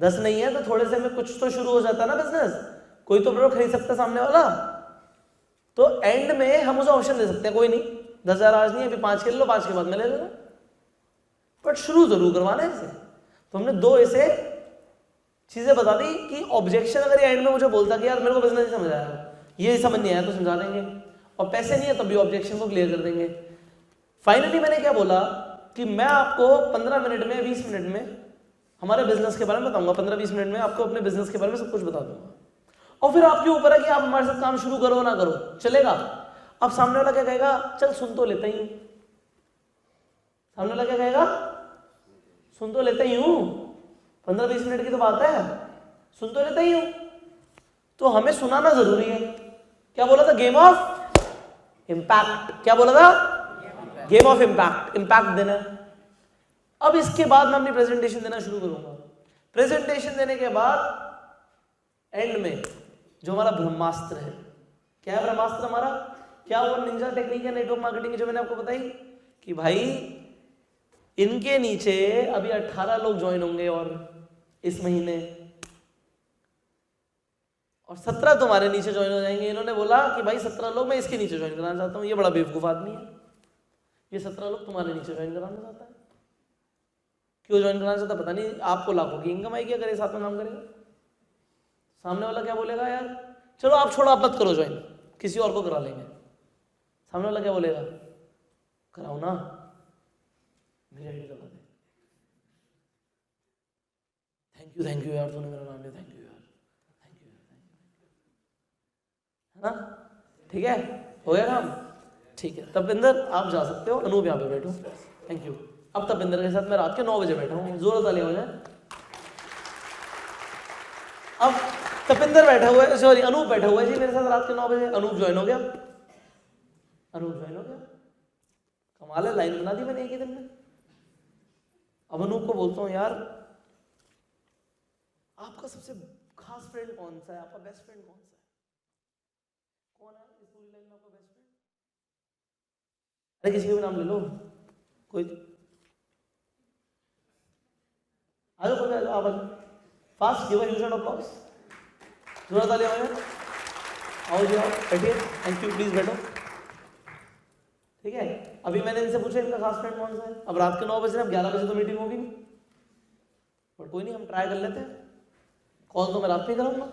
10 नहीं है तो थोड़े से में कुछ तो शुरू हो जाता ना बिजनेस, कोई तो ब्रो खरीद सकता सामने वाला। तो एंड में हम उसे ऑप्शन दे सकते हैं, कोई नहीं 10,000 आज नहीं है, अभी 5 के ले लो, 5 के बाद में ले लेना, बट शुरू जरूर करवाना है इसे। तो हमने 2 ऐसे चीजें बता दी कि ऑब्जेक्शन अगर ये एंड में मुझे बोलता कि यार मेरे को बिजनेस नहीं समझ आया, ये समझ नहीं आया, तो समझा देंगे, और पैसे नहीं है तब भी ऑब्जेक्शन को क्लियर कर देंगे। फाइनली मैंने क्या बोला कि मैं आपको 15 मिनट में 20 मिनट में हमारे बिजनेस के बारे में बताऊंगा, 15-20 मिनट में आपको अपने बिजनेस के बारे में सब कुछ बता दूंगा, और फिर आपके ऊपर है कि आप हमारे साथ काम शुरू करो ना करो, चलेगा। अब सामने वाला क्या कहेगा, चल सुन तो लेता ही हूं। सामने वाला क्या कहेगा, सुन तो लेता ही हूं, 15-20 मिनट की तो बात है, सुन तो लेता ही हूं। तो हमें सुनाना जरूरी है। क्या बोला था, गेम ऑफ इम्पैक्ट। क्या बोला था, गेम ऑफ इम्पैक्ट, इम्पैक्ट देना। अब इसके बाद मैं अपनी प्रेजेंटेशन देना शुरू करूंगा। प्रेजेंटेशन देने के बाद एंड में जो हमारा ब्रह्मास्त्र है, क्या है ब्रह्मास्त्र हमारा, क्या वो निंजा टेक्निक है नेटवर्क मार्केटिंग की जो मैंने आपको बताई कि भाई इनके नीचे अभी 18 लोग ज्वाइन होंगे और इस महीने, और 17 तुम्हारे नीचे ज्वाइन हो जाएंगे। इन्होंने बोला कि भाई 17 लोग मैं इसके नीचे ज्वाइन कराना चाहता हूं। ये बड़ा बेवकूफ आदमी है, ये 17 लोग तुम्हारे नीचे ज्वाइन कराना चाहता है। क्यों ज्वाइन कराना चाहता पता नहीं, आपको लाखों की इनकम आएगी अगर ये साथ में काम करेगा। सामने वाला क्या बोलेगा, यार चलो आप छोड़ो, आप मत करो ज्वाइन, किसी और को करा लेंगे। सामने वाला क्या बोलेगा, कराओ ना, मेरी आईडी लगा दे। थैंक यू यार, तूने मेरा नाम लिया, थैंक यू यार, थैंक यू, है ना? ठीक है, हो गया काम? ठीक है, तपिंदर आप जा सकते हो, अनूप यहाँ पे बैठो, थैंक यू। अब तपिंदर के साथ मैं रात के 9 बजे बैठा हूँ, जोर तालियां हो जाए। अब तपिंदर बैठा हुआ है, सॉरी अनूप बैठा हुआ है जी मेरे साथ रात के 9 बजे। अनूप ज्वाइन हो गया, अनूप ज्वाइन हो गया, कमाल है, लाइन बना दी मैंने एक ही दिन में। अब अनूप को बोलता हूँ, यार आपका सबसे खास फ्रेंड कौन सा है, आपका बेस्ट फ्रेंड कौन सा है? कौन है इस पूरी लाइन में आपका बेस्ट फ्रेंड? अरे किसी का भी नाम ले लो, कोई आ जाओ, कोई आप fast, give a huge round of applause, जोर तालियां हो जाए। आओ जी आओ, बैठिए, थैंक यू, प्लीज बैठो। ठीक है, अभी मैंने इनसे पूछा इनका खास फ्रेंड कौन सा है। अब रात के 9 बजे, अब 11 बजे तो मीटिंग होगी नहीं, बट कोई नहीं, हम ट्राई कर लेते हैं। कॉल तो मैं रात में करूँगा,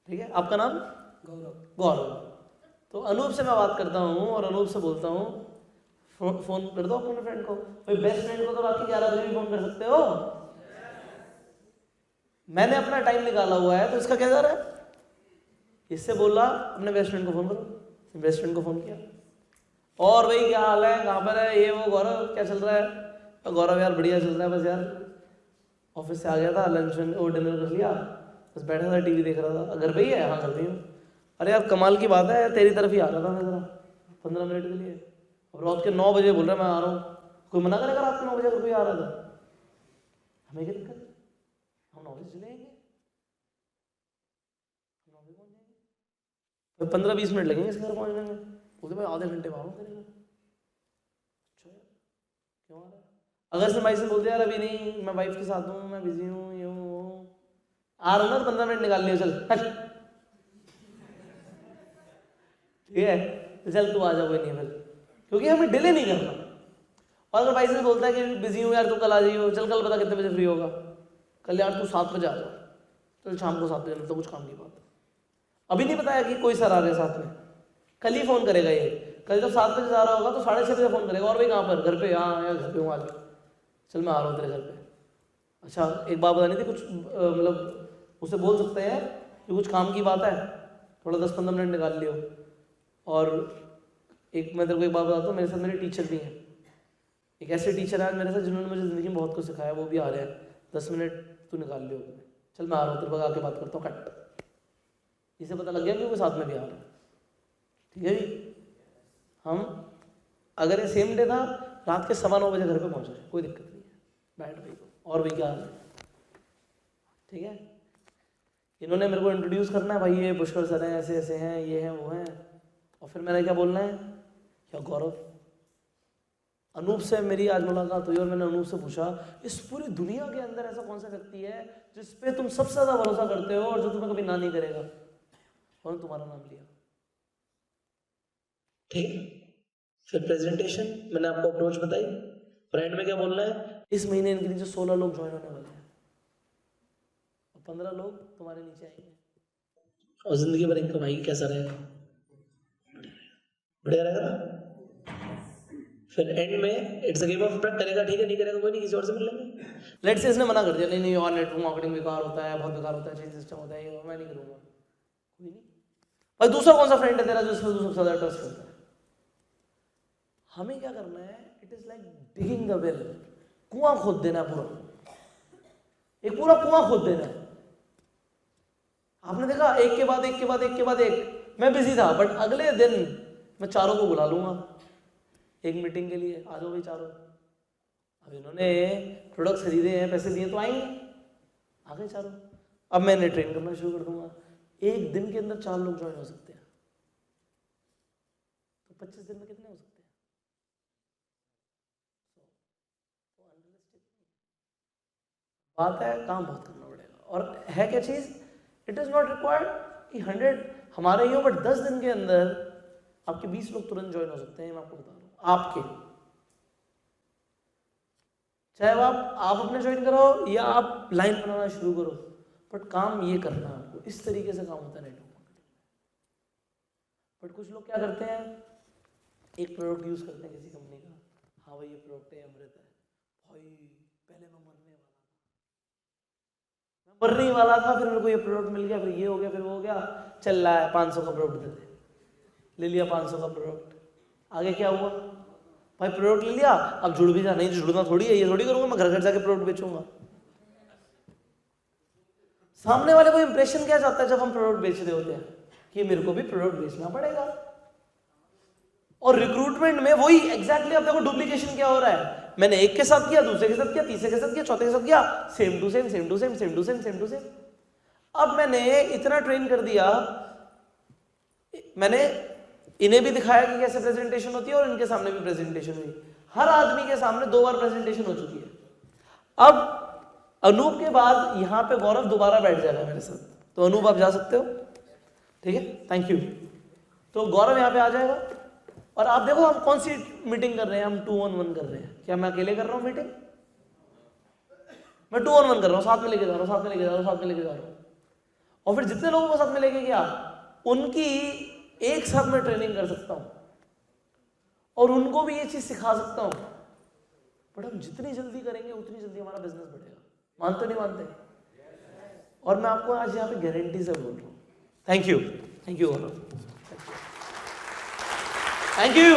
ठीक है? आपका नाम? गौरव। गौरव। तो अनूप से मैं बात करता हूँ और अनूप से बोलता हूँ, फोन कर दो अपने फ्रेंड को। भाई बेस्ट फ्रेंड को तो रात के 11 बजे भी फोन कर सकते हो। मैंने अपना टाइम निकाला हुआ है, तो इसका क्या जा रहा है? इससे बोला अपने बेस्ट फ्रेंड को फोन करो, बेस्ट फ्रेंड को फोन किया, और भाई क्या हाल है, कहाँ पर है, ये वो, गौरव क्या चल रहा है? तो गौरव यार बढ़िया चल रहा है, बस यार ऑफिस से आ गया था, लंच और डिनर कर लिया, बस बैठा था टीवी देख रहा था। घर पे ही है? हाँ घर पे ही हूँ। अरे यार कमाल की बात है, तेरी तरफ ही आ रहा था मैं जरा 15 मिनट के लिए, और रात के 9 बजे बोल रहा है मैं आ रहा हूँ। कोई मना करेगा रात के 9 बजे अगर कोई आ रहा था? हमें क्या दिक्कत है, हम 9 बजे चले जाएंगे, 9 बजे पहुँच जाएंगे, 15-20 मिनट लगेंगे इसके घर पहुँचने में। बोलते भाई आधे घंटे में आ रहा हूँ तेरे घर। अच्छा यार क्यों आ रहा है? अगर से भाई से बोलते यार अभी नहीं, मैं वाइफ के साथ हूँ, मैं बिजी हूँ, ये हूँ, आ रहा हूँ ना, तो 15 मिनट निकाल लियो, चल ठीक है, तो चल तू आ जा, कोई नहीं फिर, क्योंकि हमें डिले नहीं करना। और अगर भाई से बोलता है कि बिजी हूँ यार, तू कल आ जाइयो, चल कल पता कितने बजे फ्री होगा, कल यार तू 7 बजे आ जा, चल शाम को 7 बजे, तो कुछ काम की बात है। अभी नहीं बताया कि कोई सर आ रहे साथ में, कल ही फोन करेगा ये, कल जब 7 बजे जा रहा होगा तो 6:30 बजे फोन करेगा, और भाई कहाँ पर? घर पे? हाँ यार घर पे हूँ, आज चल मैं आ रहा हूँ तेरे घर पे। अच्छा एक बात बतानी थी, कुछ मतलब उसे बोल सकते हैं कि कुछ काम की बात है, थोड़ा 10-15 मिनट निकाल लियो। और एक मैं तेरे को एक बात बताता हूँ, मेरे साथ मेरे टीचर भी हैं, एक ऐसे टीचर है मेरे साथ जिन्होंने मुझे ज़िंदगी में बहुत कुछ सिखाया, वो भी आ रहे हैं, 10 मिनट तू निकाल लियो, चल मैं आ रहा हूँ तेरे पास, आके बात करता हूँ, कट। इसे पता लग गया कि वो साथ में भी आ रहा है, ठीक है जी? हम अगर ये सेम डे था, रात के 9:15 बजे घर पे पहुँच रहे, कोई दिक्कत नहीं है, बैठ भाई को, और भाई क्या हाल है, ठीक है? इन्होंने मेरे को इंट्रोड्यूस करना है, भाई ये पुष्कर सर हैं, ऐसे ऐसे हैं, ये हैं वो हैं, और फिर मैंने क्या बोलना है, क्या गौरव, अनूप से मेरी आज मुलाकात हुई और मैंने अनूप से पूछा, इस पूरी दुनिया के अंदर ऐसा कौन सा व्यक्ति है जिस पे तुम सबसे ज़्यादा भरोसा करते हो और जो तुम्हें कभी ना नहीं करेगा? और तुम्हारा नाम लिया, ठीक। फिर प्रेजेंटेशन, मैंने आपको अप्रोच बताई, और एंड में क्या बोलना है, इस महीने इनके नीचे 16 लोग ज्वाइन होने वाले हैं, और 15 लोग तुम्हारे नीचे आएंगे, और जिंदगी भर इनकम आएगी। कैसा रहेगा? बढ़िया रहेगा ना? फिर एंड में it's a game of practice, करेगा ठीक है, नहीं करेगा कोई नहीं, किसी और से मिल लेंगे। लेट्स से इसने मना कर दिया, नहीं नहीं और नेटवर्क मार्केटिंग बेकार होता है, बहुत बेकार होता है, चेंज सिस्टम होता है, ये मैं नहीं करूँगा, कोई नहीं। भाई दूसरा कौन सा फ्रेंड है तेरा जो इसमें तू सबसे ज़्यादा ट्रस्ट करता है? हमें क्या करना है, it is like digging the well, कुआं खोद देना, पूरा एक पूरा कुआं खोद देना है। आपने देखा एक के बाद एक के बाद एक के बाद एक, मैं बिजी था बट अगले दिन मैं चारों को बुला लूंगा एक मीटिंग के लिए, आ जाओ भाई चारों। अब इन्होंने प्रोडक्ट्स खरीदे हैं, पैसे दिए, तो आएंगे, आ गए चारों। अब मैंने ट्रेन करना शुरू कर दूंगा, एक दिन के अंदर 4 लोग ज्वाइन हो सकते हैं, तो 25 दिन में कितने हो सकते हैं? बात है काम बहुत करना पड़ेगा, और है क्या चीज़, इट इज़ नॉट रिक्वायर्ड कि 100 हमारे ही हो, बट 10 दिन के अंदर आपके 20 लोग तुरंत ज्वाइन हो सकते हैं, मैं आपको बता रहा हूँ। आपके, चाहे वो आप अपने ज्वाइन कराओ या आप लाइन बनाना शुरू करो, बट काम ये करना है आपको। इस तरीके से काम होता है नेटवर्क मार्केटिंग। बट कुछ लोग क्या करते हैं, एक प्रोडक्ट यूज करते हैं किसी कंपनी का, हाँ भाई ये प्रोडक्ट है, अमृत है, भाई पहले मैं मरने ही वाला था, फिर मेरे को ये प्रोडक्ट मिल गया, फिर ये हो गया, फिर वो हो गया, चल रहा है 500 का प्रोडक्ट दे दे, ले लिया 500 का प्रोडक्ट। आगे क्या हुआ भाई, प्रोडक्ट ले लिया, अब जुड़ भी जा, नहीं जुड़ना थोड़ी है, ये थोड़ी करूंगा मैं घर घर जाके प्रोडक्ट बेचूंगा। सामने वाले को इंप्रेशन क्या जाता है जब हम प्रोडक्ट बेच रहे होते हैं कि मेरे को भी प्रोडक्ट बेचना पड़ेगा। और रिक्रूटमेंट में वही एग्जैक्टली, अब देखो डुप्लीकेशन क्या हो रहा है, मैंने एक के साथ किया, दूसरे के साथ किया, तीसरे के साथ किया, चौथे के साथ किया, same to same same to same same to same same to same. अब मैंने इतना ट्रेन कर दिया, मैंने इन्हें भी दिखाया कि कैसे प्रेजेंटेशन होती है और इनके सामने भी प्रेजेंटेशन हुई, हर आदमी के सामने 2 बार प्रेजेंटेशन हो चुकी है। अब अनूप के बाद यहाँ पे गौरव दोबारा बैठ जाएगा मेरे साथ, तो अनूप आप जा सकते हो, ठीक है, थैंक यू। तो गौरव यहाँ पे आ जाएगा और आप देखो हम कौन सी मीटिंग कर रहे हैं, हम 2-on-1 कर रहे हैं। क्या मैं अकेले कर रहा हूँ मीटिंग? मैं 2-on-1 कर रहा हूँ, साथ में लेके जा रहा हूँ, साथ में लेके जा रहा हूँ, साथ में लेके जा रहा हूँ। और फिर जितने लोगों को साथ में लेके गया उनकी एक साथ में ट्रेनिंग कर सकता हूँ और उनको भी ये चीज सिखा सकता हूँ। बट हम जितनी जल्दी करेंगे उतनी जल्दी हमारा बिजनेस बढ़ेगा, मानते नहीं मानते? और मैं आपको आज यहाँ पे गारंटी से बोल रहा हूँ। Thank you, thank you, thank you.